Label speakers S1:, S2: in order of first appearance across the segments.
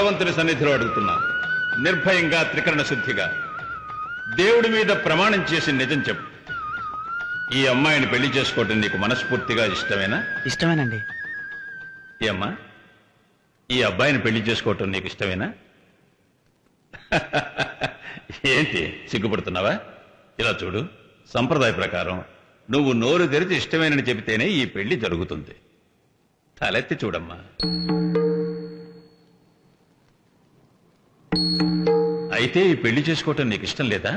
S1: భగవంతుని సన్నిధిలో అడుగుతున్నా, నిర్భయంగా త్రికరణ శుద్ధిగా దేవుడి మీద ప్రమాణం చేసి నిజం చెప్పు. ఈ అమ్మాయిని పెళ్లి చేసుకోవటం నీకు మనస్ఫూర్తిగా ఇష్టమేనా?
S2: ఇష్టమేనండి.
S1: ఈ అమ్మా, ఈ అబ్బాయిని పెళ్లి చేసుకోవటం నీకు ఇష్టమేనా? ఏంటి సిగ్గుపడుతున్నావా? ఇలా చూడు, సంప్రదాయ ప్రకారం నువ్వు నోరు తెరిచి ఇష్టమేనని చెబితేనే ఈ పెళ్లి జరుగుతుంది. తలెత్తి చూడమ్మా. అయితే ఈ పెళ్లి చేసుకోవటం నీకు ఇష్టం లేదా?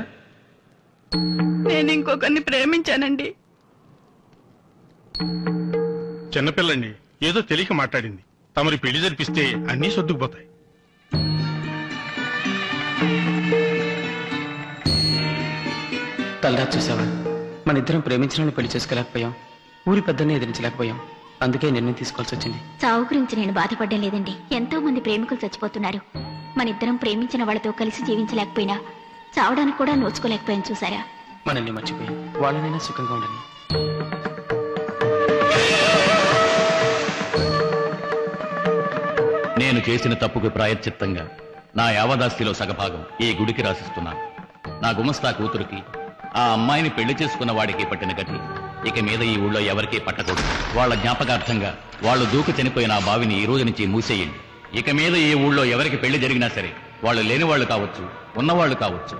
S3: నేను ఇంకొకరిని ప్రేమించానండి.
S4: చిన్నపిల్లండి, ఏదో తెలియక మాట్లాడింది. తమరి పెళ్లి జరిపిస్తే అన్నీ సర్దుకుపోతాయి.
S2: తల్లా చూసావా, మన ఇద్దరం ప్రేమించిన పెళ్లి చేసుకోలేకపోయాం, ఊరి పెద్దల్ని ఎదిరించలేకపోయాం. అందుకే నిర్ణయం తీసుకోవాల్సి వచ్చింది.
S5: చావు గురించి నేను బాధపడ్డం లేదండి. ఎంతో మంది ప్రేమికులు చచ్చిపోతున్నారు. మన ఇద్దరం ప్రేమించిన వాళ్ళతో కలిసి జీవించలేకపోయినా చావడానికి కూడా నోచుకోలేకపోయాం. చూసారా?
S2: మనల్ని మర్చిపోయి వాళ్ళనైనా సుఖంగా ఉండని.
S6: నేను చేసిన తప్పుకు ప్రాయశ్చిత్తంగా నా యావదాస్తిలో సగభాగం ఈ గుడికి రాసిస్తున్నాను. నా గుమస్తా కూతురికి, ఆ అమ్మాయిని పెళ్లి చేసుకున్న వాడికి పట్టిన గతి ఇక మీద ఈ ఊళ్ళో ఎవరికీ పట్టకూడదు. వాళ్ళ జ్ఞాపకార్థంగా వాళ్ళు దూకు చనిపోయిన ఆ బావిని ఈ రోజు నుంచి మూసేయండి. ఇక మీద ఈ ఊళ్ళో ఎవరికి పెళ్లి జరిగినా సరే, వాళ్ళు లేనివాళ్లు కావచ్చు, ఉన్నవాళ్లు కావచ్చు,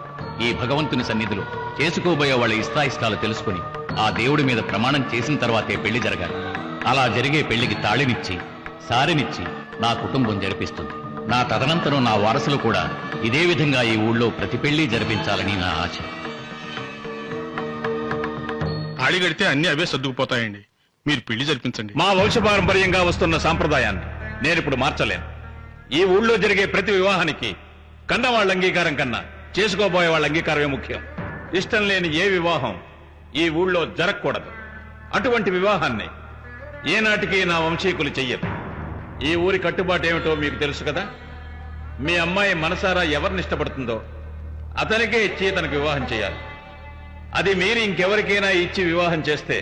S6: ఈ భగవంతుని సన్నిధిలో చేసుకోబోయే వాళ్ళ ఇష్టాయిష్టాలు తెలుసుకుని ఆ దేవుడి మీద ప్రమాణం చేసిన తర్వాతే పెళ్లి జరగాలి. అలా జరిగే పెళ్లికి తాళినిచ్చి సారినిచ్చి నా కుటుంబం జరిపిస్తుంది. నా తదనంతరం నా వారసులు కూడా ఇదే విధంగా ఈ ఊళ్ళో ప్రతి పెళ్లి జరిపించాలని నా ఆశ.
S4: తాళి కడితే అన్ని అవే సర్దుకుపోతాయండి. మీరు పెళ్లి జరిపించండి.
S1: మా వంశపారంపర్యంగా వస్తున్న సాంప్రదాయాన్ని నేనిప్పుడు మార్చలేను. ఈ ఊళ్ళో జరిగే ప్రతి వివాహానికి కన్నవాళ్ళ అంగీకారం కన్నా చేసుకోబోయే వాళ్ళ అంగీకారమే ముఖ్యం. ఇష్టం లేని ఏ వివాహం ఈ ఊళ్ళో జరగకూడదు. అటువంటి వివాహాన్ని ఏనాటికి నా వంశీకులు చెయ్యరు. ఈ ఊరి కట్టుబాటు ఏమిటో మీకు తెలుసు కదా. మీ అమ్మాయి మనసారా ఎవరిని ఇష్టపడుతుందో అతనికే ఇచ్చి తనకు వివాహం చేయాలి. అది మీరు ఇంకెవరికైనా ఇచ్చి వివాహం చేస్తే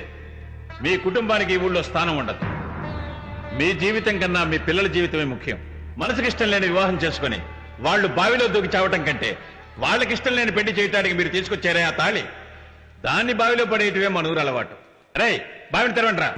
S1: మీ కుటుంబానికి ఈ ఊళ్ళో స్థానం ఉండదు. మీ జీవితం కన్నా మీ పిల్లల జీవితమే ముఖ్యం. మనసుకి ఇష్టం లేని వివాహం చేసుకుని వాళ్ళు బావిలో దూకి చావటం కంటే వాళ్ళకి ఇష్టం లేని పెళ్లి చేయటానికి మీరు తీసుకొచ్చారే ఆ తాళి, దాన్ని బావిలో పడేయటమే మన ఊరు అలవాటు. రే, బావిని తెరవండిరా.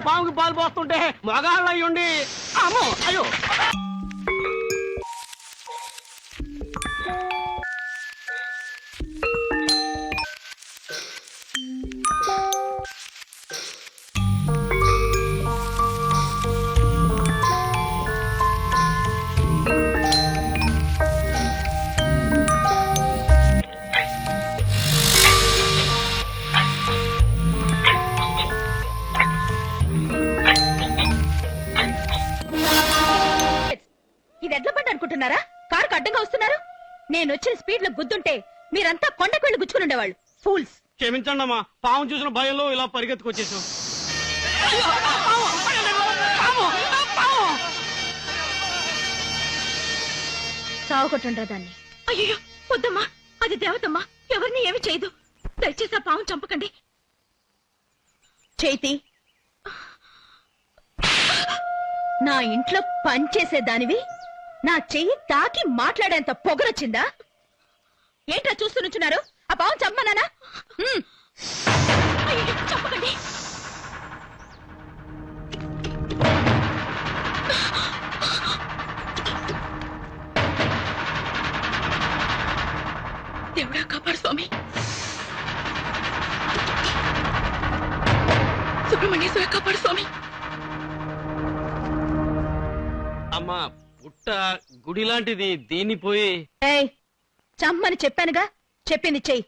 S7: పాముకి పాలు పోస్తుంటే మగాళ్ళు అయ్యుండి అమ్మో అయ్యో
S5: అనుకుంటున్నారా? కారుకు అడ్డంగా వస్తున్నారు. నేను వచ్చిన స్పీడ్ లో గుద్దుంటే మీరంతా కొండకు వెళ్ళి గుచ్చుకుని ఉండేవాళ్ళు. ఫూల్స్.
S7: క్షమించండి అమ్మా, పాము చూసిన భయంలో ఇలా పరిగెత్తుకొచ్చేసాం.
S5: సాగుకొట్టుండ్రా దాన్ని. అయ్యో వద్దమ్మా, అది దేవతమ్మా, ఎవరిని ఏమి చేయదు. దయచేసి ఆ పాము చంపకండి. చేతి, నా ఇంట్లో పనిచేసేదానివి నా చెయ్యి తాకి మాట్లాడేంత పొగరొచ్చిందా? ఏంట్రా చూస్తూ నుంచున్నారు? ఆ పావం చమ్మనానా? చంపకండి. దేవుడా కాపాడు స్వామి.
S7: అమ్మా పుట్ట గుడి లాంటిది దీన్ని పోయి
S5: ఏయ్ చమ్మని చెప్పానుగా, చెప్పింది చెయ్యి.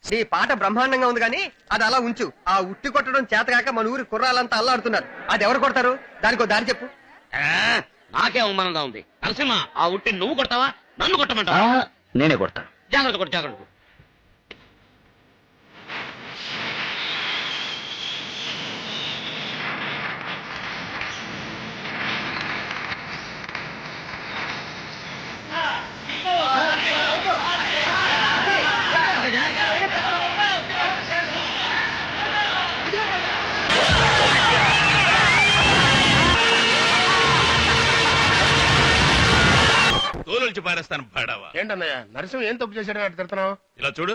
S8: నీ పాట బ్రహ్మాండంగా ఉంది కానీ అది అలా ఉంచు. ఆ ఉట్టి కొట్టడం చేతగాక మన ఊరి కుర్రాలంతా అల్లాడుతున్నారు. అది ఎవరు కొడతారు? దానికో దారి చెప్పు.
S7: నాకే అవమానంగా ఉంది. నరసింహ, ఆ ఉట్టి నువ్వు కొడతావా నన్ను కొట్టమంటావా?
S6: నేనే కొడతాను.
S7: జాగ్రత్త కొట్టు, జాగ్రత్త కొట్టు.
S1: తోలుల్చి పారేస్తాను పడవా.
S4: ఏంటన్నయ్య నరసింహ ఏం తప్పు చేశాడని అటు తిడుతున్నావు?
S1: ఇలా చూడు,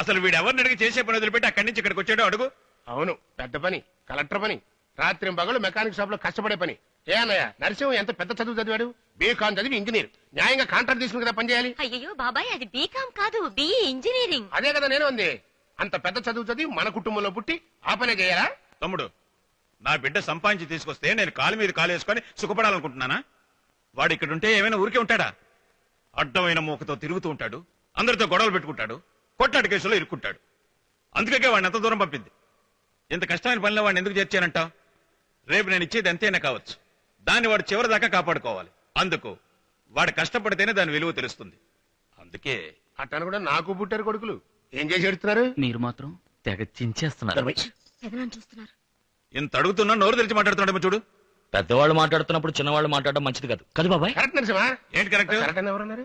S1: అసలు వీడు ఎవరిని అడిగి చేసే పని వదిలిపెట్టి అక్కడి నుంచి ఇక్కడికి వచ్చాడో అడుగు.
S4: అవును, పెద్ద పని, కలెక్టర్ పని, రాత్రి పగలు మెకానిక్ షాప్ లో కష్టపడే పని. ఏ అన్నయ్య నరసింహ ఎంత పెద్ద చదువు చదివాడు? బీకాన్ చదివి ఇంజనీర్. న్యాయంగా కాంట్రాక్ట్ తీసుకుని కదా పని చేయాలి.
S5: అయ్యో బాబాయ్, అది బీకాం కాదు, బిఈ ఇంజనీరింగ్.
S4: అదే కదా నేను ఉంది. అంత పెద్ద చదువు చదివి మన కుటుంబంలో పుట్టి ఆ పనే చేయాలా?
S1: తమ్ముడు, నా బిడ్డ సంపాదించి తీసుకొస్తే నేను కాలు మీద కాలు వేసుకొని సుఖపడాలనుకుంటున్నానా? వాడు ఇక్కడ ఉంటే ఏమైనా ఊరికే ఉంటాడా? అడ్డమైన మూకతో తిరుగుతూ ఉంటాడు, అందరితో గొడవలు పెట్టుకుంటాడు, కొట్లాట కేసులో ఇరుక్కుంటాడు. అందుకే వాడిని ఎంత దూరం పంపింది. ఇంత కష్టమైన పనిలో వాడిని ఎందుకు చేర్చానంటావు? రేపు నేను ఇచ్చేది ఎంతైనా కావచ్చు, దాన్ని వాడు చివరి దాకా కాపాడుకోవాలి. అందుకు వాడు కష్టపడితేనే దాని విలువ తెలుస్తుంది. అందుకే
S4: అట్టను కూడా నాకు పుట్టారు కొడుకులు. ఏం చేసి ఎడుతున్నారు?
S2: మీరు మాత్రం తెగ చించేస్తున్నారు.
S5: చూస్తున్నారు.
S1: ఇంత అడుగుతున్నా నోరు తెరిచి మాట్లాడుతున్నాడేమో చూడు.
S6: పెద్దవాళ్ళు మాట్లాడుతున్నప్పుడు చిన్నవాళ్ళు మాట్లాడడం మంచిది కాదు కదా బాబాయ్?
S4: కరెక్ట్ నరసింహ.
S1: ఏంటి కరెక్ట్?
S4: కరెక్ట్ అని ఎవరన్నారు?